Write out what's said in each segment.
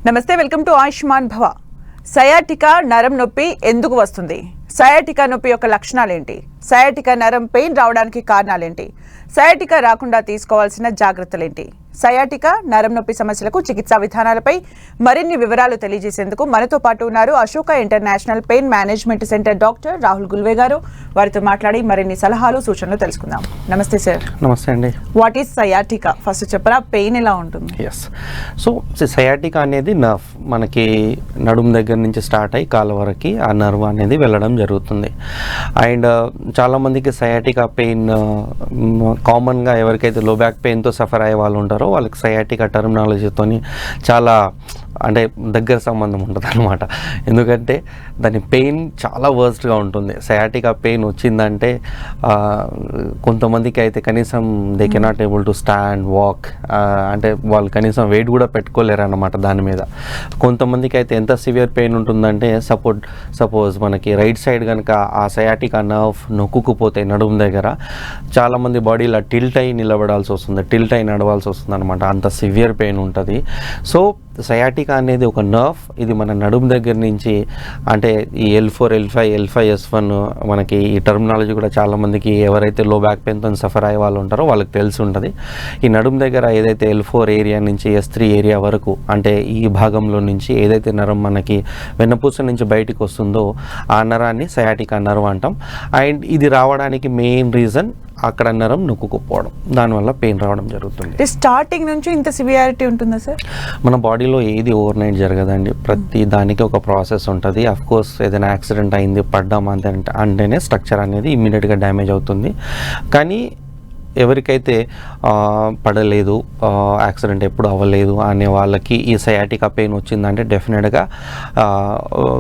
నమస్తే, welcome to Ayushman భవ. Sciatica నరం నొప్పి ఎందుకు వస్తుంది? సయాటికా నొప్పి యొక్క లక్షణాలేంటి? సయాటికా నరం పెయిన్ రావడానికి కారణాలేంటి? సయాటికా రాకుండా తీసుకోవాల్సిన జాగ్రత్తలేంటి? సయాటికా నరం నొప్పి సమస్యలకు చికిత్సా విధానాలపై మరిన్ని వివరాలు తెలియజేసేందుకు మనతో పాటు ఉన్నారు Ashoka international pain management centre doctor Rahul Gulve గారు. వారితో మాట్లాడి మరిన్ని సలహాలు సూచనలు తెలుసుకుందాం. నమస్తే సార్. నమస్తే అండి. What is sciatica? ఫస్ట్ చెప్పరా, పెయిన్ ఎలా ఉంటుంది? ఎస్, సో సయాటికా అనేది నర్వ్ మనకి నడుము దగ్గర నుంచి స్టార్ట్ అయ్యి కాళ్ళ వరకు ఆ నర్వ్ అనేది వెళ్ళడం జరుగుతుంది. అండ్ చాలామందికి సయాటికా పెయిన్ కామన్గా ఎవరికైతే లో బ్యాక్ పెయిన్తో సఫర్ అయ్యే వాళ్ళు ఉంటారో వాళ్ళకి సయాటికా టర్మినాలజీతోని చాలా అంటే దగ్గర సంబంధం ఉంటుంది అనమాట. ఎందుకంటే దాని పెయిన్ చాలా వర్స్ట్గా ఉంటుంది. సయాటికా పెయిన్ వచ్చిందంటే కొంతమందికి అయితే కనీసం they cannot able to stand walk, అంటే వాళ్ళు కనీసం వెయిట్ కూడా పెట్టుకోలేరు అన్నమాట దాని మీద. కొంతమందికి అయితే ఎంత సివియర్ పెయిన్ ఉంటుందంటే సపోజ్ మనకి రైట్ సైడ్ కనుక ఆ సయాటికా నర్వ్ నొక్కుకుపోతే నడుము దగ్గర చాలామంది బాడీలో టిల్ట్ అయి నిలబడాల్సి వస్తుంది, టిల్ట్ అయి నడవాల్సి వస్తుంది అనమాట. అంత సివియర్ పెయిన్ ఉంటుంది. సో సయాటికా అనేది ఒక నర్వ్. ఇది మన నడుము దగ్గర నుంచి అంటే ఈ L4, L5, L5S1 మనకి ఈ టర్మినాలజీ కూడా చాలామందికి ఎవరైతే లో బ్యాక్ పెయిన్తో సఫర్ అయ్యే వాళ్ళు ఉంటారో వాళ్ళకి తెలిసి ఉంటుంది. ఈ నడుము దగ్గర ఏదైతే L4 ఏరియా నుంచి S3 ఏరియా వరకు అంటే ఈ భాగంలో నుంచి ఏదైతే నరం మనకి వెన్నపూస నుంచి బయటికి వస్తుందో ఆ నరాన్ని సయాటికా నర్వ్ అంటాం. అండ్ ఇది రావడానికి మెయిన్ రీజన్ అక్కడ నరం నొక్కుకుపోవడం, దానివల్ల పెయిన్ రావడం జరుగుతుంది. స్టార్టింగ్ నుంచి ఇంత సివియారిటీ ఉంటుందా సార్? మన బాడీలో ఏది ఓవర్ నైట్ జరగదండి. ప్రతి దానికి ఒక ప్రాసెస్ ఉంటుంది. అఫ్ కోర్స్ ఏదైనా యాక్సిడెంట్ అయింది పడ్డాం అంటేనే స్ట్రక్చర్ అనేది ఇమ్మీడియట్గా డ్యామేజ్ అవుతుంది. కానీ ఎవరికైతే పడలేదు, యాక్సిడెంట్ ఎప్పుడు అవ్వలేదు అనే వాళ్ళకి ఈ సయాటికా పెయిన్ వచ్చిందంటే డెఫినెట్గా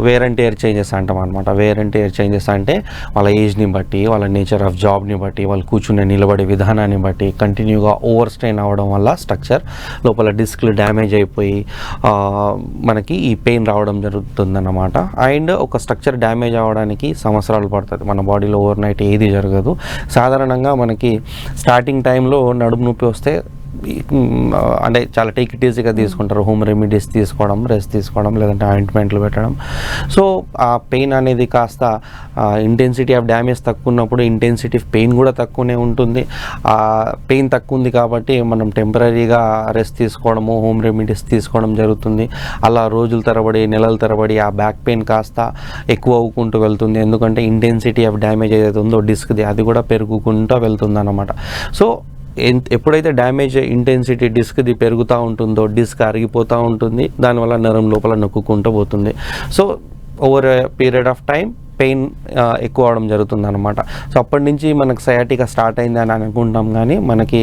వేర్ అండ్ టేర్ చేంజెస్ అంటాం అనమాట. వేర్ అండ్ టేర్ చేంజెస్ అంటే వాళ్ళ ఏజ్ని బట్టి, వాళ్ళ నేచర్ ఆఫ్ జాబ్ని బట్టి, వాళ్ళు కూర్చునే నిలబడే విధానాన్ని బట్టి కంటిన్యూగా ఓవర్ స్ట్రెయిన్ అవ్వడం వల్ల స్ట్రక్చర్ లోపల డిస్క్లు డ్యామేజ్ అయిపోయి మనకి ఈ పెయిన్ రావడం జరుగుతుందన్నమాట. అండ్ ఒక స్ట్రక్చర్ డ్యామేజ్ అవ్వడానికి సంవత్సరాలు పడుతుంది. మన బాడీలో ఓవర్ నైట్ ఏది జరగదు. సాధారణంగా మనకి స్టార్టింగ్ టైంలో నడుము నొప్పి వస్తే అంటే చాలా టేక్ ఇట్ ఈజీగా తీసుకుంటారు. హోమ్ రెమెడీస్ తీసుకోవడం, రెస్ట్ తీసుకోవడం, లేదంటే ఆయింట్మెంట్లు పెట్టడం. సో ఆ పెయిన్ అనేది కాస్త ఇంటెన్సిటీ ఆఫ్ డ్యామేజ్ తక్కువ ఉన్నప్పుడు ఇంటెన్సిటీ ఆఫ్ పెయిన్ కూడా తక్కువనే ఉంటుంది. ఆ పెయిన్ తక్కువ ఉంది కాబట్టి మనం టెంపరీగా రెస్ట్ తీసుకోవడము, హోమ్ రెమెడీస్ తీసుకోవడం జరుగుతుంది. అలా రోజుల తరబడి, నెలల తరబడి ఆ బ్యాక్ పెయిన్ కాస్త ఎక్కువ అవ్వుకుంటూ వెళ్తుంది. ఎందుకంటే ఇంటెన్సిటీ ఆఫ్ డ్యామేజ్ ఏదైతే ఉందో డిస్క్ది అది కూడా పెరుగుకుంటూ వెళ్తుంది అన్నమాట. సో ఎప్పుడైతే డ్యామేజ్ ఇంటెన్సిటీ డిస్క్ది పెరుగుతూ ఉంటుందో డిస్క్ అరిగిపోతూ ఉంటుంది. దానివల్ల నరం లోపల నొక్కుంటూ పోతుంది. So over period of time pain ఎక్కువ అవడం జరుగుతుంది అనమాట. సో అప్పటి నుంచి మనకు సయాటికా స్టార్ట్ అయింది అని అనుకుంటాం, కానీ మనకి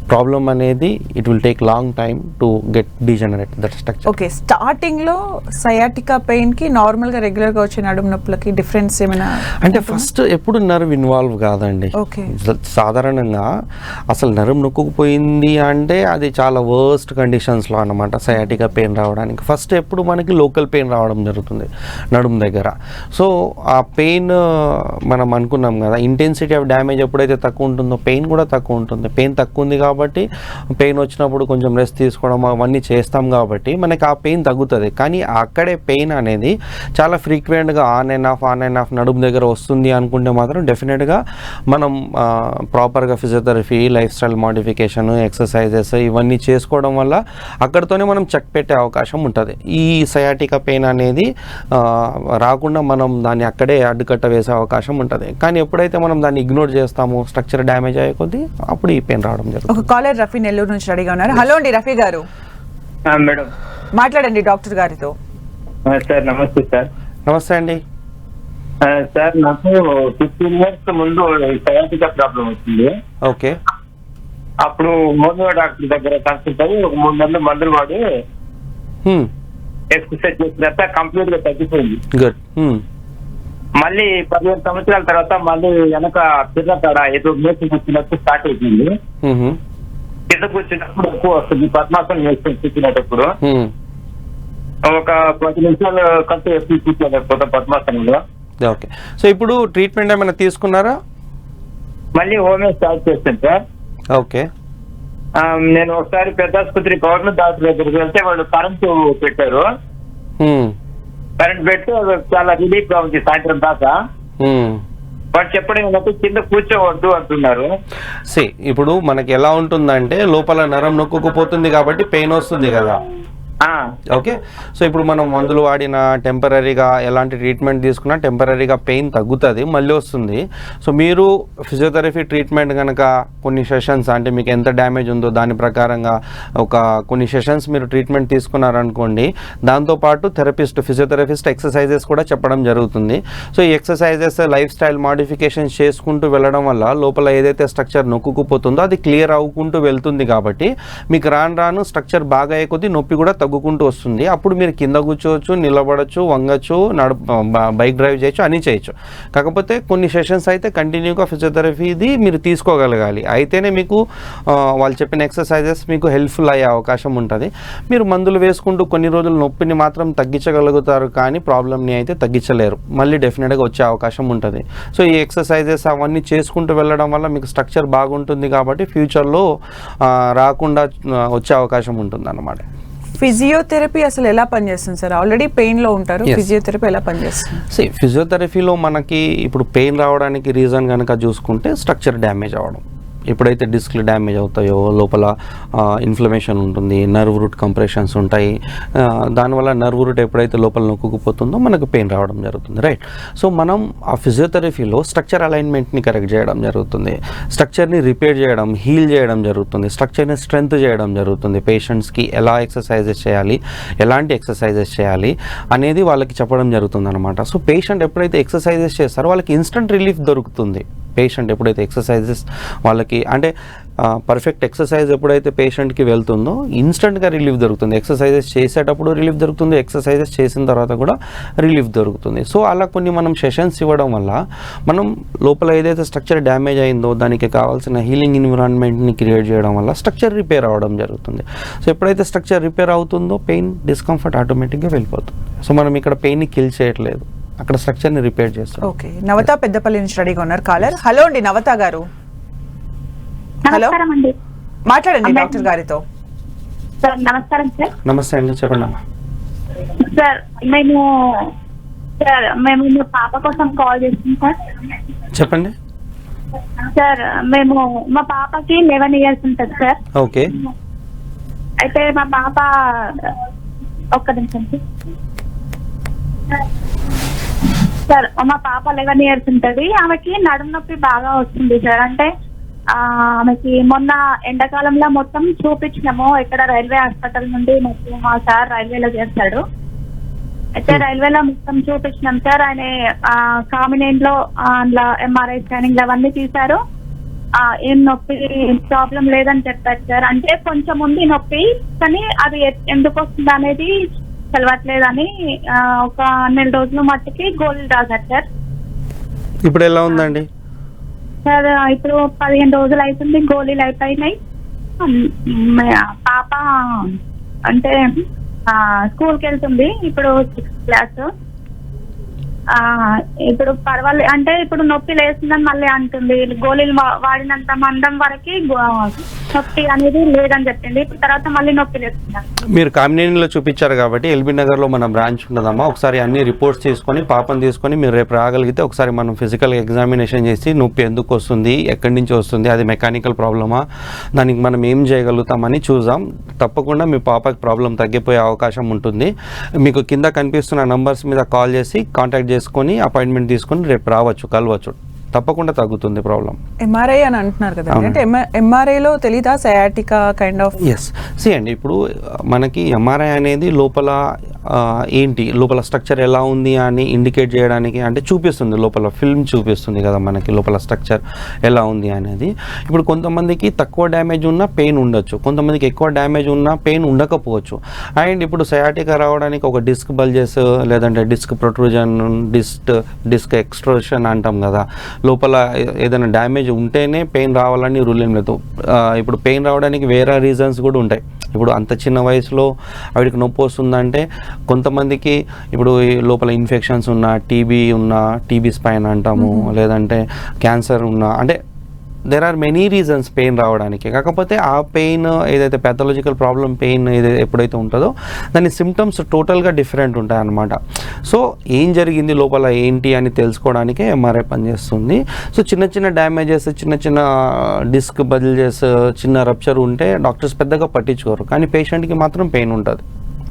ప్రాబ్లం అనేది it will take long time to get degenerate that structure. Okay, స్టార్టింగ్లో సయాటికా పెయిన్కి నార్మల్గా రెగ్యులర్గా వచ్చే నడుము నొప్పులకి డిఫరెన్స్ ఏమైనా? అంటే ఫస్ట్ ఎప్పుడు నర్వ్ ఇన్వాల్వ్ కాదండి. సాధారణంగా అసలు నరం నొక్కుపోయింది అంటే అది చాలా వర్స్ట్ కండిషన్స్లో అన్నమాట సయాటికా పెయిన్ రావడానికి. ఫస్ట్ ఎప్పుడు మనకి లోకల్ పెయిన్ రావడం జరుగుతుంది నడుము దగ్గర. సో ఆ పెయిన్ మనం అనుకున్నాం కదా, ఇంటెన్సిటీ ఆఫ్ డ్యామేజ్ ఎప్పుడైతే తక్కువ ఉంటుందో పెయిన్ కూడా తక్కువ ఉంటుంది. పెయిన్ తక్కువ ఉంది కాబట్టి పెయిన్ వచ్చినప్పుడు కొంచెం రెస్ట్ తీసుకోవడం అవన్నీ చేస్తాం కాబట్టి మనకి ఆ పెయిన్ తగ్గుతుంది. కానీ అక్కడే పెయిన్ అనేది చాలా ఫ్రీక్వెంట్గా ఆన్ అండ్ ఆఫ్ నడుము దగ్గర వస్తుంది అనుకుంటే మాత్రం డెఫినెట్గా మనం ప్రాపర్గా physiotherapy, life style modification, exercises ఇవన్నీ చేసుకోవడం వల్ల అక్కడితోనే మనం చెక్ పెట్టే అవకాశం ఉంటుంది. ఈ సయాటికా పెయిన్ అనేది రాకుండా మనం దాన్ని అక్కడే అడ్డుకట్ట వేసే అవకాశం ఉంటుంది. కానీ ఎప్పుడైతే మనం దాన్ని ఇగ్నోర్ చేస్తామో స్ట్రక్చర్ డ్యామేజ్ అయ్యే కొద్దీ అప్పుడు ఈ పెయిన్ రావడం జరుగుతుంది. ఒక కాలర్ రఫీ నెల్లూరు నుంచి రెడీగా ఉన్నారు. హలో అండి రఫీ గారు. మేడం మాట్లాడండి డాక్టర్ గారితో. సార్ నమస్తే సార్. నమస్తే అండి. సార్ నాకు 15 years ముందు సయాటికా ప్రాబ్లం వచ్చింది. ఓకే. అప్పుడు హోమియో డాక్టర్ దగ్గర కన్సల్ట్ అయ్యి ఒక 3 నెలలు మందులు వాడి ఎక్సర్సైజ్ చేసిన తర్వాత కంప్లీట్ గా తగ్గిపోయింది. గుడ్. మళ్ళీ 15 సంవత్సరాల తర్వాత మళ్ళీ వెనక పిల్లకాడ ఏదో మేసి కూర్చున్నట్టు స్టార్ట్ అయిపోయింది. కింద కూర్చున్నప్పుడు ఎక్కువ వస్తుంది. పద్మాసనం వేసుకొని కూర్చునేటప్పుడు ఒక 10 నిమిషాలు కంటే ఎక్కువ కూర్చోలేకపోతాం పద్మాసనంలో. ఓకే. సో ఇప్పుడు ట్రీట్మెంట్ ఏమైనా తీసుకున్నారా? మళ్ళీ హోమియో స్టార్ట్ చేస్తాను సార్. ఓకే. నేను ఒకసారి పెద్ద ఆసుపత్రి గవర్నమెంట్ డాక్టర్ దగ్గరికి వెళ్తే వాళ్ళు కరెంటు పెట్టారు. కరెంట్ పెట్టి చాలా రిలీఫ్ గా ఉంది సాయంత్రం దాకా. వాళ్ళు చెప్పడం ఏంటంటే కింద కూర్చోవద్దు అంటున్నారు. ఇప్పుడు మనకి ఎలా ఉంటుందంటే లోపల నరం నొక్కుకుపోతుంది కాబట్టి పెయిన్ వస్తుంది కదా. ఓకే, సో ఇప్పుడు మనం మందులు వాడిన టెంపరీగా ఎలాంటి ట్రీట్మెంట్ తీసుకున్నా టెంపరీగా పెయిన్ తగ్గుతుంది, మళ్ళీ వస్తుంది. సో మీరు ఫిజియోథెరపీ ట్రీట్మెంట్ కనుక కొన్ని సెషన్స్ అంటే మీకు ఎంత డ్యామేజ్ ఉందో దాని ప్రకారంగా కొన్ని సెషన్స్ మీరు ట్రీట్మెంట్ తీసుకున్నారనుకోండి, దాంతోపాటు ఫిజియోథెరపిస్ట్ ఎక్సర్సైజెస్ కూడా చెప్పడం జరుగుతుంది. సో ఈ ఎక్సర్సైజెస్ లైఫ్ స్టైల్ మాడిఫికేషన్స్ చేసుకుంటూ వెళ్ళడం వల్ల లోపల ఏదైతే స్ట్రక్చర్ నొక్కుకుపోతుందో అది క్లియర్ అవ్వుకుంటూ వెళ్తుంది. కాబట్టి మీకు రాను స్ట్రక్చర్ బాగా అయ్యే కొద్దీ నొప్పి కూడా తగ్గుకుంటూ వస్తుంది. అప్పుడు మీరు కింద కూర్చోవచ్చు, నిలబడచ్చు, వంగచ్చు, బైక్ డ్రైవ్ చేయొచ్చు, అన్నీ చేయొచ్చు. కాకపోతే కొన్ని సెషన్స్ అయితే కంటిన్యూగా ఫిజియోథెరపీది మీరు తీసుకోగలగాలి. అయితేనే మీకు వాళ్ళు చెప్పిన ఎక్సర్సైజెస్ మీకు హెల్ప్ఫుల్ అయ్యే అవకాశం ఉంటుంది. మీరు మందులు వేసుకుంటూ కొన్ని రోజులు నొప్పిని మాత్రం తగ్గించగలుగుతారు, కానీ ప్రాబ్లమ్ని అయితే తగ్గించలేరు, మళ్ళీ డెఫినెట్గా వచ్చే అవకాశం ఉంటుంది. సో ఈ ఎక్సర్సైజెస్ అవన్నీ చేసుకుంటూ వెళ్ళడం వల్ల మీకు స్ట్రక్చర్ బాగుంటుంది కాబట్టి ఫ్యూచర్లో రాకుండా వచ్చే అవకాశం ఉంటుంది అన్నమాట. ఫిజియోథెరపీ అసలు ఎలా పనిచేస్తుంది సార్? ఆల్రెడీ పెయిన్లో ఉంటారు, ఫిజియోథెరపీ ఎలా పనిచేస్తుంది? ఫిజియోథెరపీలో మనకి ఇప్పుడు పెయిన్ రావడానికి రీజన్ కనుక చూసుకుంటే స్ట్రక్చర్ డ్యామేజ్ అవ్వడం. ఎప్పుడైతే డిస్క్లు డ్యామేజ్ అవుతాయో లోపల ఇన్ఫ్లమేషన్ ఉంటుంది, నర్వ్ రూట్ కంప్రెషన్స్ ఉంటాయి, దానివల్ల నర్వ్ రూట్ ఎప్పుడైతే లోపల నొక్కుకుపోతుందో మనకు పెయిన్ రావడం జరుగుతుంది, రైట్. సో మనం ఆ ఫిజియోథెరపీలో స్ట్రక్చర్ అలైన్మెంట్ని కరెక్ట్ చేయడం జరుగుతుంది, స్ట్రక్చర్ని రిపేర్ చేయడం, హీల్ చేయడం జరుగుతుంది, స్ట్రక్చర్ని స్ట్రెంగ్త్ చేయడం జరుగుతుంది. పేషెంట్స్కి ఎలా ఎక్సర్సైజెస్ చేయాలి, ఎలాంటి ఎక్సర్సైజెస్ చేయాలి అనేది వాళ్ళకి చెప్పడం జరుగుతుంది అనమాట. సో పేషెంట్ ఎప్పుడైతే ఎక్సర్సైజెస్ చేస్తారో వాళ్ళకి ఇన్స్టంట్ రిలీఫ్ దొరుకుతుంది. పేషెంట్ ఎప్పుడైతే ఎక్సర్సైజెస్ వాళ్ళకి అంటే పర్ఫెక్ట్ ఎక్సర్సైజ్ ఎప్పుడైతే పేషెంట్కి వెళ్తుందో ఇన్స్టెంట్గా రిలీఫ్ దొరుకుతుంది. ఎక్సర్సైజెస్ చేసేటప్పుడు రిలీఫ్ దొరుకుతుంది, ఎక్సర్సైజెస్ చేసిన తర్వాత కూడా రిలీఫ్ దొరుకుతుంది. సో అలా కొన్ని మనం సెషన్స్ ఇవ్వడం వల్ల మనం లోపల ఏదైతే స్ట్రక్చర్ డ్యామేజ్ అయిందో దానికి కావాల్సిన హీలింగ్ ఎన్విరాన్మెంట్ని క్రియేట్ చేయడం వల్ల స్ట్రక్చర్ రిపేర్ అవ్వడం జరుగుతుంది. సో ఎప్పుడైతే స్ట్రక్చర్ రిపేర్ అవుతుందో పెయిన్ డిస్కంఫర్ట్ ఆటోమేటిక్గా వెళ్ళిపోతుంది. సో మనం ఇక్కడ పెయిన్ని కిల్ చేయట్లేదు, అక్కడ స్ట్రక్చర్ని రిపేర్ చేస్తాం. ఓకే, నవత పెద్దపల్లి నుంచి రెడీగా ఉన్నారు కాలర్. హలో అండి నవత గారు. హలో, మాట్లాడండి డాక్టర్ గారితో. సార్ నమస్కారం సార్. నమస్తే అండి, చెప్పండి. సార్ మేము మా పాప కోసం కాల్ చేస్తున్నాం సార్. చెప్పండి సార్. మా పాపకి 11 years ఉంటుంది సార్. ఓకే. అయితే మా పాప ఒక్క నిమిషం సార్. మా పాప 11 years ఉంటుంది. ఆమెకి నడుము నొప్పి బాగా వస్తుంది సార్. అంటే ఆమెకి మొన్న ఎండాకాలంలో మొత్తం చూపించినాము ఇక్కడ రైల్వే హాస్పిటల్ నుండి. మొత్తం మా సార్ రైల్వేలో చేస్తాడు. అయితే రైల్వేలో మొత్తం చూపించినాం సార్. ఆయన కామినేన్లో అందులో MRI స్కానింగ్ అవన్నీ తీశారు. ఏం నొప్పి ప్రాబ్లం లేదని చెప్పారు సార్. అంటే కొంచెం ఉంది నొప్పి, కానీ అది ఎందుకు వస్తుంది అనేది తెలవట్లేదని ఒక 4 రోజుల మట్టుకి గోళీలు రాశారు సార్. ఇప్పుడు ఎలా ఉందండి సార్? ఇప్పుడు 15 రోజులు అవుతుంది, గోళీలు అయిపోయినాయి. పాప అంటే స్కూల్కి వెళ్తుంది, ఇప్పుడు 6th class. ఇప్పుడు పర్వాలేదు అంటే ఇప్పుడు నొప్పి లేస్తుందని మళ్ళీ అంటుంది. గోళీలు వాడినంత మందం వరకు నొప్పి అనేది లేదని చెప్పింది. ఇప్పుడు తర్వాత మళ్ళీ నొప్పి లేస్తున్నారు. మీరు కామినేనిలో చూపించారు కాబట్టి ఎల్బీ నగర్లో మన బ్రాంచ్ ఉన్నదమ్మా. ఒకసారి అన్ని రిపోర్ట్స్ తీసుకొని పాపను తీసుకొని మీరు రేపు రాగలిగితే ఒకసారి మనం ఫిజికల్ ఎగ్జామినేషన్ చేసి నొప్పి ఎందుకు వస్తుంది, ఎక్కడి నుంచి వస్తుంది, అది మెకానికల్ ప్రాబ్లమా, దానికి మనం ఏం చేయగలుగుతామని చూద్దాం. తప్పకుండా మీ పాపకి ప్రాబ్లం తగ్గిపోయే అవకాశం ఉంటుంది. మీకు కింద కనిపిస్తున్న నంబర్స్ మీద కాల్ చేసి కాంటాక్ట్ చేసుకొని అపాయింట్మెంట్ తీసుకొని రేపు రావచ్చు, కలవచ్చు. తప్పకుండా తగ్గుతుంది ప్రాబ్లం. ఎంఆర్ఐ అని అంటున్నారు కదా, అంటే ఎంఆర్ఐలో తెలీదా సయాటికా కైండ్ ఆఫ్? ఎస్, అండి ఇప్పుడు మనకి ఎంఆర్ఐ అనేది లోపల లోపల స్ట్రక్చర్ ఎలా ఉంది అని ఇండికేట్ చేయడానికి అంటే చూపిస్తుంది, లోపల ఫిల్మ్ చూపిస్తుంది కదా మనకి లోపల స్ట్రక్చర్ ఎలా ఉంది అనేది. ఇప్పుడు కొంతమందికి తక్కువ డ్యామేజ్ ఉన్న పెయిన్ ఉండొచ్చు, కొంతమందికి ఎక్కువ డ్యామేజ్ ఉన్న పెయిన్ ఉండకపోవచ్చు. అండ్ ఇప్పుడు సయాటికా రావడానికి ఒక డిస్క్ బల్జెస్ లేదంటే డిస్క్ ప్రొట్రూజన్, డిస్క్ ఎక్స్ట్రోషన్ అంటాం కదా, లోపల ఏదైనా డ్యామేజ్ ఉంటేనే పెయిన్ రావాలని రూల్ ఏం లేదు. ఇప్పుడు పెయిన్ రావడానికి వేరే రీజన్స్ కూడా ఉంటాయి. ఇప్పుడు అంత చిన్న వయసులో ఆవిడకి నొప్పి వస్తుందంటే కొంతమందికి ఇప్పుడు లోపల ఇన్ఫెక్షన్స్ ఉన్న, టీబీ స్పైన్ అంటాము, లేదంటే క్యాన్సర్ ఉన్న, అంటే there are many reasons pain రావడానికి. కాకపోతే ఆ పెయిన్ ఏదైతే ప్యాథలాజికల్ ప్రాబ్లం పెయిన్ ఏదైతే ఎప్పుడైతే ఉంటుందో దాని సిమ్టమ్స్ టోటల్గా డిఫరెంట్ ఉంటాయి అన్నమాట. సో ఏం జరిగింది లోపల ఏంటి అని తెలుసుకోవడానికే ఎంఆర్ఐ పనిచేస్తుంది. సో చిన్న చిన్న డ్యామేజెస్, చిన్న చిన్న డిస్క్ బజిల్జెస్, చిన్న రప్చర్ ఉంటే డాక్టర్స్ పెద్దగా పట్టించుకోరు, కానీ పేషెంట్కి మాత్రం పెయిన్ ఉంటుంది.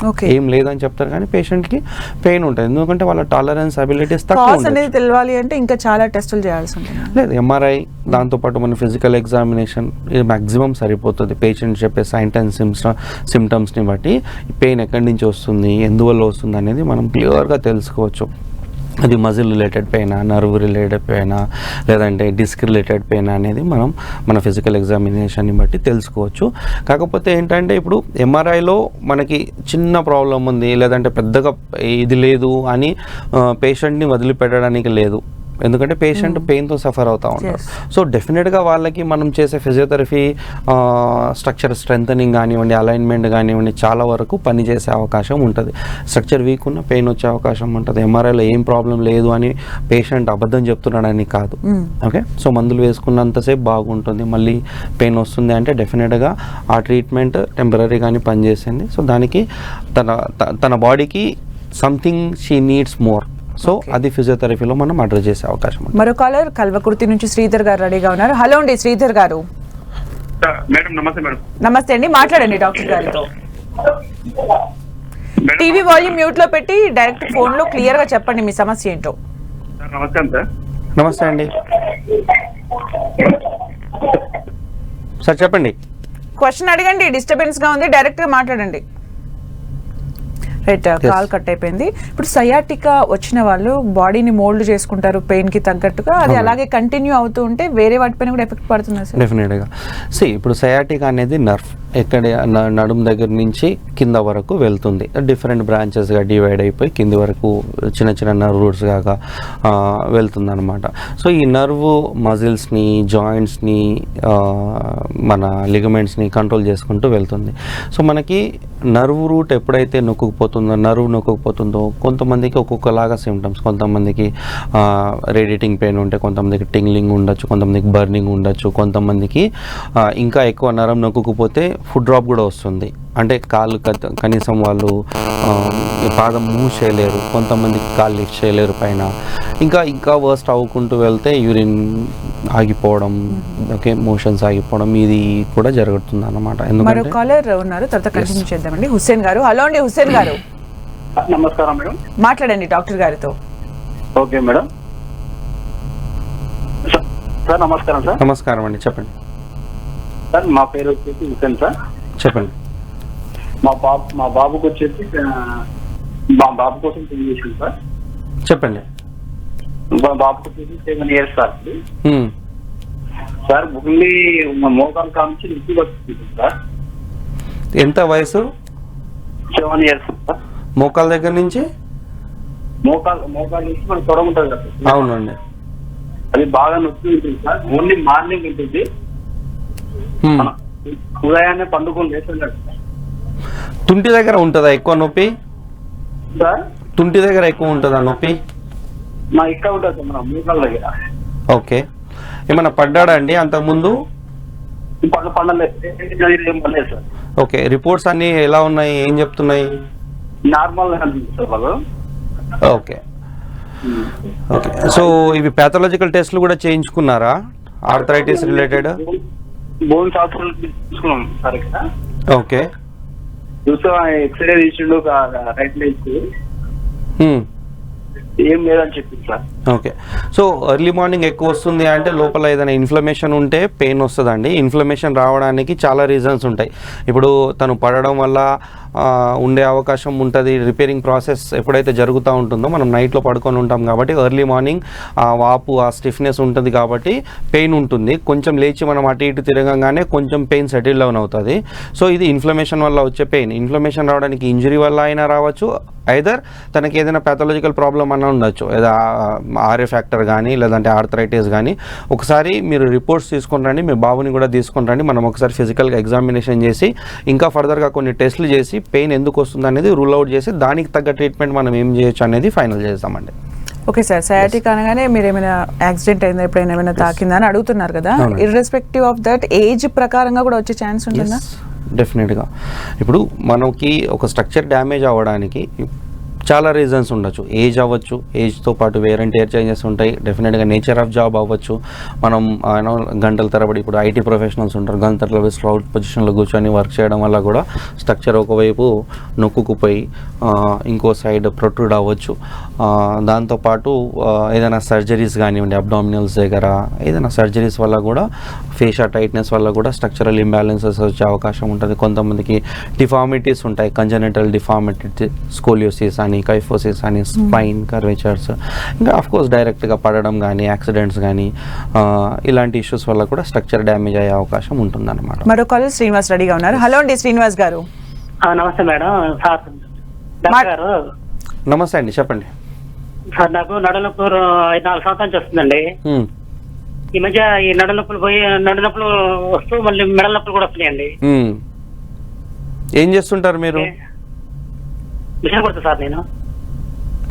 ఓకే, ఏం లేదని చెప్తారు కానీ పేషెంట్కి పెయిన్ ఉంటుంది, ఎందుకంటే వాళ్ళ టాలరెన్స్ అబిలిటీస్ తక్కువ కాజ్ అనేది తెలియాలి అంటే ఇంకా చాలా టెస్టులు చేయాల్సి ఉంటుంది. లేదు, ఎంఆర్ఐ దాంతోపాటు మన ఫిజికల్ ఎగ్జామినేషన్ ఇది మ్యాక్సిమం సరిపోతుంది. పేషెంట్ చెప్పే సైన్స్ అండ్ సిమ్టమ్స్ని బట్టి పెయిన్ ఎక్కడి నుంచి వస్తుంది, ఎందువల్ల వస్తుంది అనేది మనం క్లియర్గా తెలుసుకోవచ్చు. అది మజిల్ రిలేటెడ్ పెయినా, నర్వ్ రిలేటెడ్ పెయినా, లేదంటే డిస్క్ రిలేటెడ్ పెయినా అనేది మనం మన ఫిజికల్ ఎగ్జామినేషన్ని బట్టి తెలుసుకోవచ్చు. కాకపోతే ఏంటంటే ఇప్పుడు ఎంఆర్ఐలో మనకి చిన్న ప్రాబ్లం ఉంది లేదంటే పెద్దగా ఇది లేదు అని పేషెంట్ని వదిలిపెట్టడానికి లేదు, ఎందుకంటే పేషెంట్ పెయిన్తో సఫర్ అవుతూ ఉంటారు. సో డెఫినెట్గా వాళ్ళకి మనం చేసే ఫిజియోథెరపీ స్ట్రక్చర్ స్ట్రెంథనింగ్ కానివ్వండి, అలైన్మెంట్ కానివ్వండి చాలా వరకు పనిచేసే అవకాశం ఉంటుంది. స్ట్రక్చర్ వీక్ ఉన్న పెయిన్ వచ్చే అవకాశం ఉంటుంది. ఎంఆర్ఐలో ఏం ప్రాబ్లం లేదు అని పేషెంట్ అబద్ధం చెప్తున్నాడని కాదు. ఓకే, సో మందులు వేసుకున్నంతసేపు బాగుంటుంది, మళ్ళీ పెయిన్ వస్తుంది అంటే డెఫినెట్గా ఆ ట్రీట్మెంట్ టెంపరీగానే పనిచేసింది. సో దానికి తన బాడీకి something she needs more. So అది ఫిజియోథెరపీలో మనం అడ్రస్ చేసే అవకాశం ఉంది. మరో కాలర్ కల్వకుర్తి నుంచి శ్రీధర్ గారు రెడీగా ఉన్నారు. హలో అండి శ్రీధర్ గారు. మేడం నమస్తే. మేడం నమస్తే అండి, మాట్లాడండి డాక్టర్ గారితో. టీవీ వాల్యూమ్ మ్యూట్ లో పెట్టి డైరెక్ట్ ఫోన్ లో క్లియర్ గా చెప్పండి మీ సమస్య ఏంటో. నమస్తే సార్. నమస్తే అండి సార్, చెప్పండి. క్వశ్చన్ అడగండి, డిస్టర్బెన్స్ గా ఉంది, డైరెక్ట్ గా మాట్లాడండి. రైట్, కాల్ కట్ అయిపోయింది. ఇప్పుడు సయాటికా వచ్చిన వాళ్ళు బాడీని మోల్డ్ చేసుకుంటారు పెయిన్ కి తగ్గట్టుగా, అది అలాగే కంటిన్యూ అవుతూ ఉంటే వేరే వాటిపైన కూడా ఎఫెక్ట్ పడుతుంది సార్? డెఫినెట్గా. ఇప్పుడు సయాటికా అనేది నర్వ్ ఎక్కడ నడుము దగ్గర నుంచి కింద వరకు వెళ్తుంది. డిఫరెంట్ బ్రాంచెస్గా డివైడ్ అయిపోయి కింది వరకు చిన్న చిన్న నర్వ్ రూట్స్గా వెళ్తుంది అనమాట. సో ఈ నర్వ్ మజిల్స్ని, జాయింట్స్ని, మన లిగమెంట్స్ని కంట్రోల్ చేసుకుంటూ వెళ్తుంది. సో మనకి నర్వ్ రూట్ ఎప్పుడైతే నొక్కుకుపోతుందో కొంతమందికి ఒక్కొక్కలాగా సిమ్టమ్స్. కొంతమందికి రేడియేటింగ్ పెయిన్ ఉంటే, కొంతమందికి టింగ్లింగ్ ఉండొచ్చు, కొంతమందికి బర్నింగ్ ఉండొచ్చు, కొంతమందికి ఇంకా ఎక్కువ నరం నొక్కుకుపోతే ఫుడ్ డ్రాప్ కూడా వస్తుంది. అంటే కాళ్ళు కనీసం వాళ్ళు పాదం మూవ్ చేయలేరు, కొంతమందికి కాళ్ళు లిఫ్ట్ చేయలేరు పైన. ఇంకా వర్స్ట్ అవ్వుకుంటూ వెళ్తే యూరిన్ ఆగిపోవడం, ఓకే, మోషన్స్ ఆగిపోవడం ఇది కూడా జరుగుతుంది అన్నమాట. మరో కాలర్ ఉన్నారు, తర్వాత కంటిన్యూ చేద్దామండి. హుస్సేన్ గారు. హలో అండి హుస్సేన్ గారు. నమస్కారం మేడం. మాట్లాడండి డాక్టర్ గారితో. Okay madam. సార్ నమస్కారం. సార్ నమస్కారం అండి, చెప్పండి. సార్ మా పేరు వచ్చేసి హుసేన్ సార్. చెప్పండి. మా బాబుకి వచ్చేసి మా బాబు కోసం పెళ్లి చేసింది సార్. చెప్పండి. మా బాబుకి వచ్చేసి 7 years సార్. సార్ ఓన్లీ మోకాలు కాంచి నొప్పి వస్తుంది సార్. ఎంత వయసు? 7 years సార్. మోకాల దగ్గర నుంచి మోకాలు నుంచి మనకు తొడ ఉంటుంది కదా. అవునండి. అది బాగా నొప్పి ఉంటుంది సార్. ఓన్లీ మార్నింగ్ ఉంటుంది, ఉదయాన్నే పండుకొని లేస్తున్నాడు. తుంటి దగ్గర ఉంటుందా ఎక్కువ నొప్పి? సార్ తుంటి దగ్గర ఎక్కువ ఉంటుందా నొప్పి? మా ఇక్కడ ఉంటుంది సార్, మన మోకాల దగ్గర. ఓకే, ఏమన్నా పడ్డాడా అండి అంతకుముందు? పండలేదు సార్. ఓకే, రిపోర్ట్స్ అన్నీ ఎలా ఉన్నాయి, ఏం చెప్తున్నాయి? నార్మల్ అనిపిస్తుంది సార్ వాళ్ళు. Okay okay. సో ఇవి ప్యాథలాజికల్ టెస్ట్లు కూడా చేయించుకున్నారా ఆర్థరైటిస్ రిలేటెడ్? బోన్స్ హాస్పిటల్ తీసుకున్నాం సార్ ఇక్కడ. ఓకే, చూస్తే ఎక్స్రే తీసిండు రైట్ లెగ్, ఏం లేదని చెప్పింది sir. Okay. So early morning ఎక్కువ వస్తుంది అంటే లోపల ఏదైనా ఇన్ఫ్లమేషన్ ఉంటే పెయిన్ వస్తుందండి. ఇన్ఫ్లమేషన్ రావడానికి చాలా రీజన్స్ ఉంటాయి. ఇప్పుడు తను పడడం వల్ల ఉండే అవకాశం ఉంటుంది. రిపేరింగ్ ప్రాసెస్ ఎప్పుడైతే జరుగుతూ ఉంటుందో మనం నైట్లో పడుకొని ఉంటాం కాబట్టి ఎర్లీ మార్నింగ్ ఆ వాపు, ఆ స్టిఫ్నెస్ ఉంటుంది కాబట్టి పెయిన్ ఉంటుంది. కొంచెం లేచి మనం అటు ఇటు తిరగంగానే కొంచెం పెయిన్ సెటిల్ డౌన్ అవుతుంది. సో ఇది ఇన్ఫ్లమేషన్ వల్ల వచ్చే పెయిన్. ఇన్ఫ్లమేషన్ రావడానికి ఇంజరీ వల్ల అయినా రావచ్చు, ఐదర్ తనకి ఏదైనా ప్యాథలాజికల్ ప్రాబ్లం అన్న ఉండొచ్చు, ఏదో ఆర్ఏ ఫ్యాక్టర్ కానీ లేదంటే ఆర్థరైటిస్ కానీ. ఒకసారి మీరు రిపోర్ట్స్ తీసుకొని రండి, మీ బాబుని కూడా తీసుకొని రండి. మనం ఒకసారి ఫిజికల్గా ఎగ్జామినేషన్ చేసి ఇంకా ఫర్దర్గా కొన్ని టెస్టులు చేసి పెయిన్ ఎందుకు వస్తుంది అనేది రూల్ అవుట్ చేసి దానికి తగ్గ ట్రీట్మెంట్ మనం ఏం చేయొచ్చు అనేది ఫైనల్ చేస్తామండి. ఓకే సార్, సయాటిక్ అనగానే మీరు ఏమైనా యాక్సిడెంట్ అయిందా, ఎప్పుడైనా ఏమైనా తాకిందా అని అడుగుతున్నారు కదా. ఇర్రెస్పెక్టివ్ ఆఫ్ దట్ ఏజ్ ప్రకారంగా కూడా వచ్చే ఛాన్స్ ఉంటుందా? డెఫినెట్గా. ఇప్పుడు మనకి ఒక స్ట్రక్చర్ డ్యామేజ్ అవ్వడానికి చాలా రీజన్స్ ఉండొచ్చు. ఏజ్ అవ్వచ్చు, ఏజ్తో పాటు వేర్ అండ్ టేర్ చేంజెస్ ఉంటాయి. డెఫినెట్గా నేచర్ ఆఫ్ జాబ్ అవ్వచ్చు. మనం గంటల తరబడి ఇప్పుడు ఐటీ ప్రొఫెషనల్స్ ఉంటారు, గంటల తరబడి స్లౌట్ పొజిషన్లో కూర్చొని వర్క్ చేయడం వల్ల కూడా స్ట్రక్చర్ ఒకవైపు నొక్కుకుపోయి ఇంకో సైడ్ ప్రొట్రూడ్ అవ్వచ్చు. దాంతోపాటు ఏదైనా సర్జరీస్ కానివ్వండి, అబ్డామినల్స్ దగ్గర ఏదైనా సర్జరీస్ వల్ల కూడా ఫేషియా టైట్నెస్ వల్ల కూడా స్ట్రక్చరల్ ఇంబ్యాలెన్సెస్ వచ్చే అవకాశం ఉంటుంది. కొంతమందికి డిఫార్మిటీస్ ఉంటాయి, కంజనెటల్ డిఫార్మిటీ, స్కోలియోసిస్ అని, కైఫోసిస్ అని, స్పైన్ కర్వేచర్స్, ఇంకా ఆఫ్కోర్స్ డైరెక్ట్గా పడడం కానీ, యాక్సిడెంట్స్ కానీ, ఇలాంటి ఇష్యూస్ వల్ల కూడా స్ట్రక్చర్ డ్యామేజ్ అయ్యే అవకాశం ఉంటుందన్నమాట. మరో కాలేజ్ శ్రీనివాస్ రెడీగా ఉన్నారు. హలో అండి శ్రీనివాస్ గారు. నమస్తే మేడం. సార్ డాక్టర్ గారు. నమస్తే అండి, చెప్పండి సార్. నాకు నడునొప్పి 4 సంవత్సరాల నుంచి వస్తుందండి. ఈ మధ్య ఈ నడునొప్పులు పోయి నడునొప్పులు వస్తూ మళ్ళీ మెడల నొప్పులు కూడా వస్తున్నాయండి. ఏం చేస్తుంటారు మీరు? మిషన్ కుడతా సార్ నేను.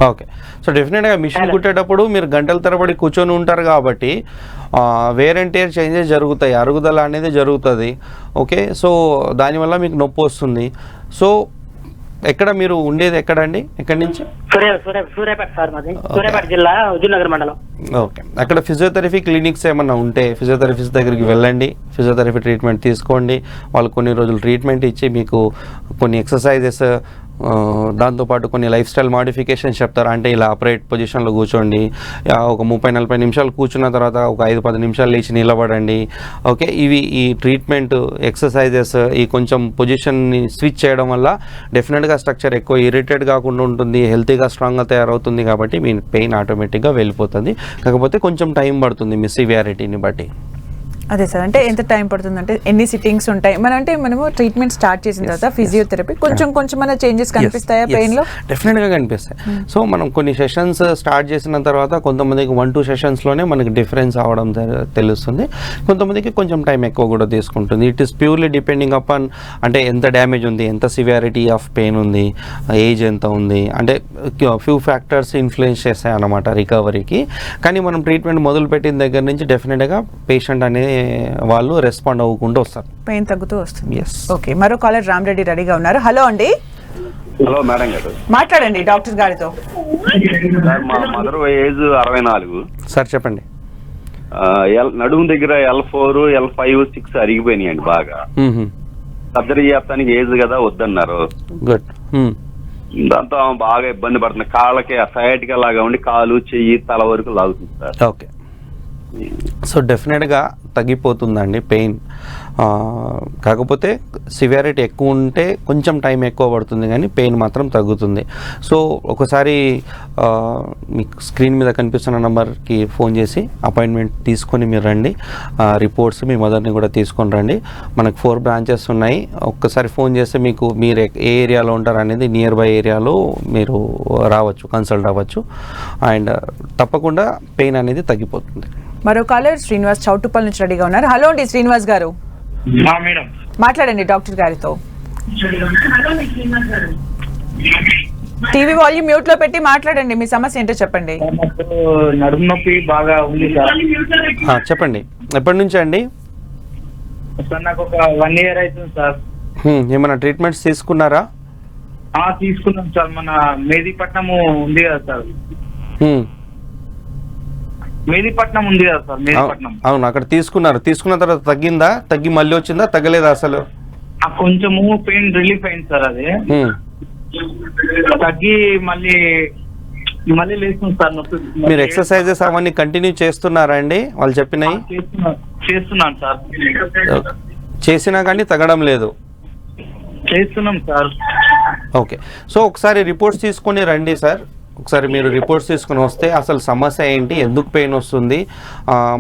ఓకే. సో డెఫినెట్గా మిషన్ కుట్టేటప్పుడు మీరు గంటల తరబడి కూర్చొని ఉంటారు కాబట్టి వేర్ అండ్ టేర్ చేంజెస్ జరుగుతాయి, అరుగుదల అనేది జరుగుతుంది. ఓకే. సో దానివల్ల మీకు నొప్పి వస్తుంది. సో ఎక్కడ మీరు ఉండేది ఎక్కడండి, ఎక్కడి నుంచి? సూర్యాపేట సార్ మాది. సూర్యాపేట జిల్లా హుజూర్నగర్ మండలం. ఓకే. అక్కడ ఫిజియోథెరపీ క్లినిక్స్ ఏమన్నా ఉంటే ఫిజియోథెరపిస్ట్ దగ్గరికి వెళ్ళండి, ఫిజియోథెరపీ ట్రీట్మెంట్ తీసుకోండి. వాళ్ళు కొన్ని రోజులు ట్రీట్మెంట్ ఇచ్చి మీకు కొన్ని ఎక్సర్సైజెస్, దాంతోపాటు కొన్ని లైఫ్ స్టైల్ మాడిఫికేషన్స్ చెప్తారు. అంటే ఇలా అపరేట్ పొజిషన్లో కూర్చోండి, ఒక 30-40 నిమిషాలు కూర్చున్న తర్వాత ఒక 5-10 నిమిషాలు లేచి నిలబడండి. ఓకే. ఈ ట్రీట్మెంట్, ఎక్సర్సైజెస్, ఈ కొంచెం పొజిషన్ని స్విచ్ చేయడం వల్ల డెఫినెట్గా స్ట్రక్చర్ ఎక్కువ ఇరిటేట్ కాకుండా ఉంటుంది, హెల్తీగా స్ట్రాంగ్గా తయారవుతుంది. కాబట్టి మీ పెయిన్ ఆటోమేటిక్గా వెళ్ళిపోతుంది. కాకపోతే కొంచెం టైం పడుతుంది మీ సివియారిటీని బట్టి. అదే సార్, అంటే ఎంత టైం పడుతుంది, అంటే ఎన్ని సిట్టింగ్స్ ఉంటాయి, మనము ట్రీట్మెంట్ స్టార్ట్ చేసిన తర్వాత ఫిజియోథెరపీ కొంచెం మన చేంజెస్ కనిపిస్తాయా పెయిన్ లో? డెఫినెట్గా కనిపిస్తాయి. సో మనం కొన్ని సెషన్స్ స్టార్ట్ చేసిన తర్వాత కొంతమందికి 1-2 సెషన్స్లోనే మనకి డిఫరెన్స్ అవడం తెలుస్తుంది. కొంతమందికి కొంచెం టైం ఎక్కువ కూడా తీసుకుంటుంది. It is purely depending upon అంటే ఎంత డ్యామేజ్ ఉంది, ఎంత సివియారిటీ ఆఫ్ పెయిన్ ఉంది, ఏజ్ ఎంత ఉంది, అంటే ఫ్యూ ఫ్యాక్టర్స్ ఇన్ఫ్లుయెన్స్ చేస్తాయి అన్నమాట రికవరీకి. కానీ మనం ట్రీట్మెంట్ మొదలుపెట్టిన దగ్గర నుంచి డెఫినెట్గా పేషెంట్ అనేది వాళ్ళు రెస్పాండ్ అవ్వకుండా వస్తారు, పెయిన్ తగ్గుతూ వస్తుంది. ఓకే. మరో కాలర్ రామరెడ్డి రెడీగా ఉన్నారు. హలో అండి. హలో మేడం గారు, మాట్లాడండి డాక్టర్ గారితో. మా మదర్ ఏజ్ 64. సార్ చెప్పండి. నడుము దగ్గర L4, L5, 6 అరిగిపోయినాయండి బాగా. సర్జరీ చేస్తానికి ఏజ్ కదా వద్దన్నారు. గుడ్. దాంతో బాగా ఇబ్బంది పడుతుంది. కాళ్ళకి సయాటికా లాగా ఉండి కాలు, చెయ్యి, తల వరకు లాగుతుంది సార్. ఓకే. సో డెఫినెట్గా తగ్గిపోతుందండి పెయిన్. కాకపోతే సివియారిటీ ఎక్కువ ఉంటే కొంచెం టైం ఎక్కువ పడుతుంది, కానీ పెయిన్ మాత్రం తగ్గుతుంది. సో ఒకసారి మీకు స్క్రీన్ మీద కనిపిస్తున్న నెంబర్కి ఫోన్ చేసి అపాయింట్మెంట్ తీసుకొని మీరు రండి. రిపోర్ట్స్ మీ మదర్ని కూడా తీసుకొని రండి. మనకు 4 బ్రాంచెస్ ఉన్నాయి. ఒక్కసారి ఫోన్ చేస్తే మీకు మీరు ఏ ఏరియాలో ఉంటారు అనేది నియర్ బై ఏరియాలో మీరు రావచ్చు, కన్సల్ట్ అవ్వచ్చు. అండ్ తప్పకుండా పెయిన్ అనేది తగ్గిపోతుంది. మరో కాలర్ శ్రీనివాస్ చౌటుప్పల్ నుంచి రెడీగా ఉన్నారు. హలో అండి శ్రీనివాస్ గారు. మేడం మాట్లాడండి డాక్టర్ గారితో. టీవీ వాల్యూమ్ మ్యూట్ లో పెట్టి మాట్లాడండి, మీ సమస్య ఏంటో చెప్పండి. నడుము నొప్పి బాగా ఉంది సార్. చెప్పండి. ఎప్పటి నుంచి అండి? సార్ నాకు ఒక 1 year అవుతుంది సార్. ఏమైనా ట్రీట్మెంట్స్ తీసుకున్నారా? తీసుకున్నాం సార్. మన మెహదీపట్నం ఉంది కదా సార్. మెహదీపట్నం ఉంది కదా సార్. మెహదీపట్నం. అవును, అక్కడ తీసుకున్నారు. తీసుకున్న తర్వాత తగ్గిందా? తగ్గి మళ్ళీ వచ్చిందా? తగ్గలేదా అసలు? కొంచెము పెయిన్ రిలీఫ్ అయింది సార్. అది తగ్గి మళ్ళీ లేస్తుంది సార్ నొప్పి. మీరు ఎక్సర్సైజెస్ అవన్నీ కంటిన్యూ చేస్తున్నారా అండి? వాళ్ళు చెప్పినాయి చేస్తున్నాను సార్. చేసినా కానీ తగ్గడం లేదు. చేస్తున్నాం సార్. ఓకే. సో ఒకసారి రిపోర్ట్స్ తీసుకొని రండి సార్. ఒకసారి మీరు రిపోర్ట్స్ తీసుకుని వస్తే అసలు సమస్య ఏంటి, ఎందుకు పెయిన్ వస్తుంది,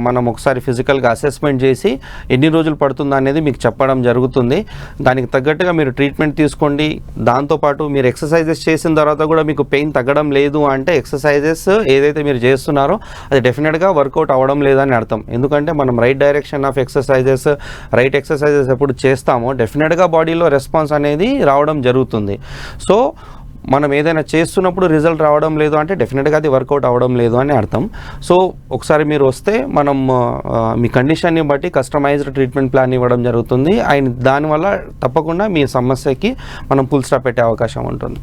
మనం ఒకసారి ఫిజికల్గా అసెస్మెంట్ చేసి ఎన్ని రోజులు పడుతుందా అనేది మీకు చెప్పడం జరుగుతుంది. దానికి తగ్గట్టుగా మీరు ట్రీట్మెంట్ తీసుకోండి. దాంతోపాటు మీరు ఎక్సర్సైజెస్ చేసిన తర్వాత కూడా మీకు పెయిన్ తగ్గడం లేదు అంటే ఎక్సర్సైజెస్ ఏదైతే మీరు చేస్తున్నారో అది డెఫినెట్గా వర్కౌట్ అవ్వడం లేదని అర్థం. ఎందుకంటే మనం right direction of exercises, right exercises ఎప్పుడు చేస్తామో డెఫినెట్గా బాడీలో రెస్పాన్స్ అనేది రావడం జరుగుతుంది. సో మనం ఏదైనా చేస్తున్నప్పుడు రిజల్ట్ రావడం లేదు అంటే డెఫినెట్గా అది వర్కౌట్ అవ్వడం లేదు అని అర్థం. సో ఒకసారి మీరు వస్తే మనం మీ కండిషన్ని బట్టి కస్టమైజ్డ్ ట్రీట్మెంట్ ప్లాన్ ఇవ్వడం జరుగుతుంది. అండ్ దానివల్ల తప్పకుండా మీ సమస్యకి మనం ఫుల్ స్టాప్ పెట్టే అవకాశం ఉంటుంది.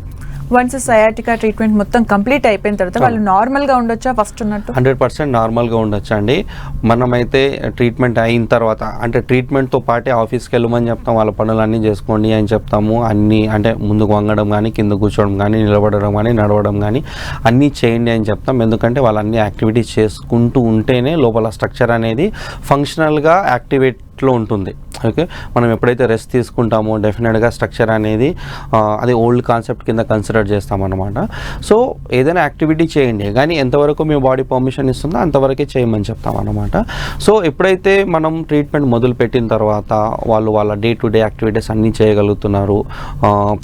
వన్స్ సయాటికా ట్రీట్మెంట్ మొత్తం కంప్లీట్ అయిపోయిన తర్వాత వాళ్ళు నార్మల్గా ఉండొచ్చా ఫస్ట్ ఉన్నట్టు? 100% నార్మల్గా ఉండొచ్చు అండి. మనమైతే ట్రీట్మెంట్ అయిన తర్వాత అంటే ట్రీట్మెంట్తో పాటే ఆఫీస్కి వెళ్ళమని చెప్తాం, వాళ్ళ పనులన్నీ చేసుకోండి అని చెప్తాము. అన్నీ అంటే ముందుకు వంగడం కానీ, కింద కూర్చోవడం కానీ, నిలబడడం కానీ, నడవడం కానీ అన్నీ చేయండి అని చెప్తాం. ఎందుకంటే వాళ్ళు అన్ని యాక్టివిటీస్ చేసుకుంటూ ఉంటేనే లోపల స్ట్రక్చర్ అనేది ఫంక్షనల్గా యాక్టివేట్లో ఉంటుంది. ఓకే, మనం ఎప్పుడైతే రెస్ట్ తీసుకుంటామో డెఫినెట్గా స్ట్రక్చర్ అనేది అది ఓల్డ్ కాన్సెప్ట్ కింద కన్సిడర్ చేస్తామన్నమాట. సో ఏదైనా యాక్టివిటీ చేయండి, కానీ ఎంతవరకు మీ బాడీ పర్మిషన్ ఇస్తుందో అంతవరకే చేయమని చెప్తామన్నమాట. సో ఎప్పుడైతే మనం ట్రీట్మెంట్ మొదలుపెట్టిన తర్వాత వాళ్ళు వాళ్ళ డే టు డే యాక్టివిటీస్ అన్నీ చేయగలుగుతున్నారు,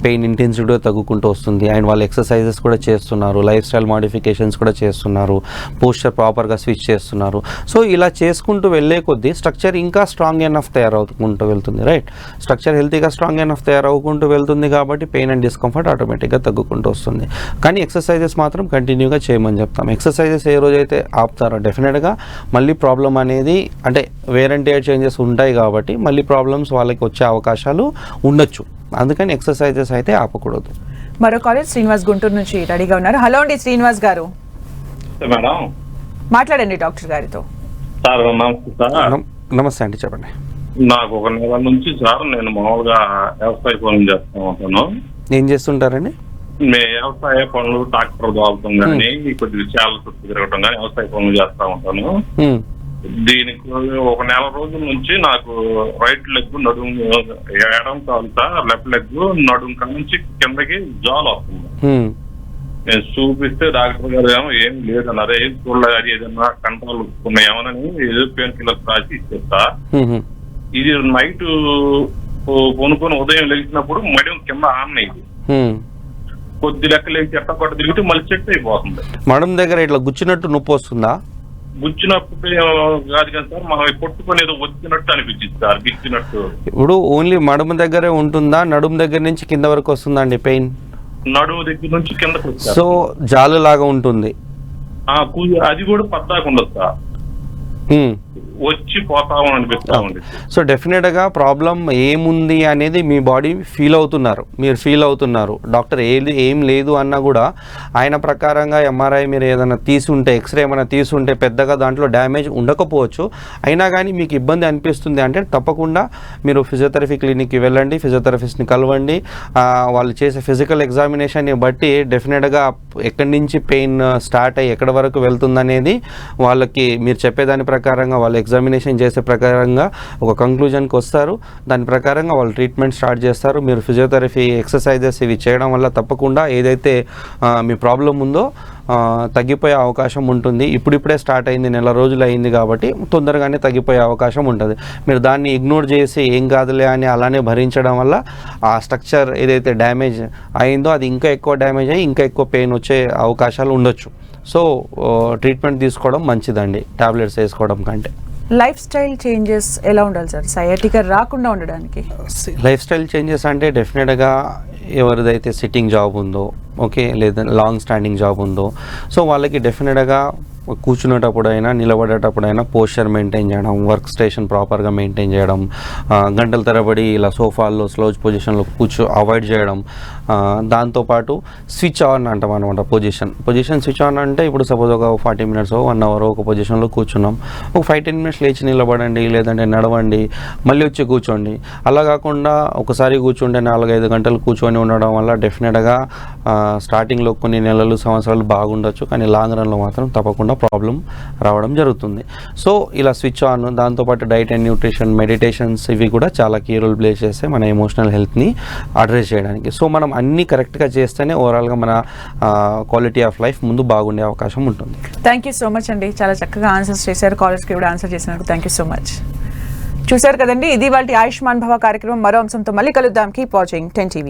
పెయిన్ ఇంటెన్సిటీ తగ్గుకుంటూ వస్తుంది, అండ్ వాళ్ళు ఎక్సర్సైజెస్ కూడా చేస్తున్నారు, లైఫ్ స్టైల్ మాడిఫికేషన్స్ కూడా చేస్తున్నారు, పోస్చర్ ప్రాపర్గా స్విచ్ చేస్తున్నారు. సో ఇలా చేసుకుంటూ వెళ్ళే కొద్దీ స్ట్రక్చర్ ఇంకా స్ట్రాంగ్ ఎనఫ్ తయారవుకుంటూ వెళ్తుంది. రైట్, స్ట్రక్చర్ హెల్తీగా స్ట్రాంగ్ ఎనఫ్ తయారవుకుంటూ వెళ్తుంది కాబట్టి పెయిన్ అండ్ డిస్కంఫర్ట్ ఆటోమేటిక్గా తగ్గుకుంటూ వస్తుంది. కానీ ఎక్సర్సైజెస్ మాత్రం కంటిన్యూగా చేయమని చెప్తాం. ఎక్సర్సైజెస్ ఏ రోజైతే ఆపుతారో డెఫినెట్గా మళ్ళీ ప్రాబ్లం అనేది అంటే వేర్ అండ్ టేర్ చేంజెస్ ఉంటాయి కాబట్టి మళ్ళీ ప్రాబ్లమ్స్ వాళ్ళకి వచ్చే అవకాశాలు ఉండొచ్చు. అందుకని ఎక్సర్సైజెస్ అయితే ఆపకూడదు. మరో కాలేజ్ శ్రీనివాస్ గుంటూరు నుంచి రెడీగా ఉన్నారు. హలో అండి శ్రీనివాస్ గారు, మేడం మాట్లాడండి డాక్టర్ గారితో. సార్ నమస్తే సార్. నమస్తే అండి, చెప్పండి. నాకు 1 నెల నుంచి సార్ నేను మామూలుగా వ్యవసాయ పనులు చేస్తూ ఉంటాను. ఏం చేస్తుంటారండి? వ్యవసాయ పనులు, ట్రాక్టర్ తోలటం కానీ, కొద్దిగా చాలా చుట్టూ తిరగటం కానీ వ్యవసాయ పనులు చేస్తూ ఉంటాను. దీనికి 1 నెల రోజుల నుంచి నాకు రైట్ లెగ్ నడుము, ఎడం కాలు సార్ లెఫ్ట్ లెగ్ నడుము కాడ నుంచి కిందకి జాల్ వస్తుంది. నేను చూపిస్తే డాక్టర్ గారు ఏమో ఏం లేదన్నారు, ఏం చూడలేదు, అది ఏదన్నా కంట్రోల్ ఉన్నాయేమోనని ఏదో పెయిన్ కిల్లర్స్ రాసి ఇచ్చేస్తా. ఇది నైట్ కొనుక్కొని ఉదయం లేచినప్పుడు మడియం కింద ఆన్ అయింది, కొద్ది లెక్క లేచి ఎట్ట కొట్ట తిరిగితే మళ్ళీ చెట్టు అయిపోతుంది. మడం దగ్గర ఇట్లా గుచ్చినట్టు నొప్పి వస్తుందా? గుచ్చినప్పుడు కాదు కదా సార్, మనం కొట్టుకొని ఏదో వచ్చినట్టు అనిపించింది సార్, గిచ్చినట్టు. ఇప్పుడు ఓన్లీ మడమ దగ్గరే ఉంటుందా, నడుము దగ్గర నుంచి కింద వరకు వస్తుందా అండి పెయిన్? నడుము దగ్గర నుంచి కిందకు వచ్చారు. సో జాలు లాగా ఉంటుంది, అది కూడా పద్దాకు ఉండదు సార్, వచ్చి పోతామని అనిపిస్తా ఉంది. సో డెఫినెట్గా ప్రాబ్లం ఏముంది అనేది మీ బాడీ మీరు ఫీల్ అవుతున్నారు. డాక్టర్ ఏం లేదు అన్నా కూడా ఆయన ప్రకారంగా ఎంఆర్ఐ మీరు ఏదైనా తీసుంటే, ఎక్స్రే ఏమైనా తీసుంటే పెద్దగా దాంట్లో డ్యామేజ్ ఉండకపోవచ్చు. అయినా కానీ మీకు ఇబ్బంది అనిపిస్తుంది అంటే తప్పకుండా మీరు ఫిజియోథెరపీ క్లినిక్కి వెళ్ళండి, ఫిజియోథెరపిస్ట్ని కలవండి. వాళ్ళు చేసే ఫిజికల్ ఎగ్జామినేషన్ని బట్టి డెఫినెట్గా ఎక్కడి నుంచి పెయిన్ స్టార్ట్ అయ్యి ఎక్కడి వరకు వెళ్తుందనేది వాళ్ళకి మీరు చెప్పేదాని ప్రకారంగా వాళ్ళు ఎగ్జామినేషన్ చేసే ప్రకారంగా ఒక కంక్లూజన్కి వస్తారు. దాని ప్రకారంగా వాళ్ళు ట్రీట్మెంట్ స్టార్ట్ చేస్తారు. మీరు ఫిజియోథెరపీ ఎక్సర్సైజెస్ ఇవి చేయడం వల్ల తప్పకుండా ఏదైతే మీ ప్రాబ్లం ఉందో తగ్గిపోయే అవకాశం ఉంటుంది. ఇప్పుడిప్పుడే స్టార్ట్ అయింది, నెల రోజులు అయింది కాబట్టి తొందరగానే తగ్గిపోయే అవకాశం ఉంటుంది. మీరు దాన్ని ఇగ్నోర్ చేసి ఏం కాదులే అని అలానే భరించడం వల్ల ఆ స్ట్రక్చర్ ఏదైతే డ్యామేజ్ అయిందో అది ఇంకా ఎక్కువ డ్యామేజ్ అయ్యి ఇంకా ఎక్కువ పెయిన్ వచ్చే అవకాశాలు ఉండొచ్చు. సో ట్రీట్మెంట్ తీసుకోవడం మంచిదండి టాబ్లెట్స్ వేసుకోవడం కంటే. లైఫ్ స్టైల్ చేంజెస్ ఎలా ఉండాలి సార్ సయాటికా రాకుండా ఉండడానికి? లైఫ్ స్టైల్ చేంజెస్ అంటే డెఫినెట్గా ఎవరిదైతే సిట్టింగ్ జాబ్ ఉందో, ఓకే, లేదా లాంగ్ స్టాండింగ్ జాబ్ ఉందో, సో వాళ్ళకి డెఫినెట్గా కూర్చునేటప్పుడైనా నిలబడేటప్పుడైనా పోస్చర్ మెయింటైన్ చేయడం, వర్క్ స్టేషన్ ప్రాపర్గా మెయింటైన్ చేయడం, గంటల తరబడి ఇలా సోఫాల్లో స్లోజ్ పొజిషన్లో అవాయిడ్ చేయడం. దాంతోపాటు స్విచ్ ఆన్ అంటాం అనమాట. పొజిషన్ స్విచ్ ఆన్ అంటే ఇప్పుడు సపోజ్ ఒక 40 minutes 1 hour ఒక పొజిషన్లో కూర్చున్నాం, ఒక 5-10 minutes లేచి నిలబడండి, లేదంటే నడవండి, మళ్ళీ వచ్చి కూర్చోండి. అలా కాకుండా ఒకసారి కూర్చుంటే 4-5 గంటలు కూర్చొని ఉండడం వల్ల డెఫినెట్గా స్టార్టింగ్లో కొన్ని నెలలు సంవత్సరాలు బాగుండొచ్చు, కానీ లాంగ్ రన్లో మాత్రం తప్పకుండా ప్రాబ్లం రావడం జరుగుతుంది. సో ఇలా స్విచ్ ఆన్, దాంతోపాటు డైట్ అండ్ న్యూట్రిషన్, మెడిటేషన్స్ ఇవి కూడా చాలా కీ రోల్ ప్లే చేస్తాయి మన ఎమోషనల్ హెల్త్ని అడ్రస్ చేయడానికి. సో మనం అన్నీ కరెక్ట్గా చేస్తేనే ఓవరాల్గా మన క్వాలిటీ ఆఫ్ లైఫ్ ముందు బాగుండే అవకాశం ఉంటుంది. థ్యాంక్ యూ సో మచ్ అండి, చాలా చక్కగా ఆన్సర్స్ చేశారు. కాలర్స్కి కూడా ఆన్సర్ చేసినందుకు థ్యాంక్ యూ సో మచ్. చూశారు కదండి, ఇది వాళ్ళ ఆయుష్మాన్ భవ కార్యక్రమం. మరో అంశంతో మళ్ళీ కలుద్దాం. Keep watching 10 TV.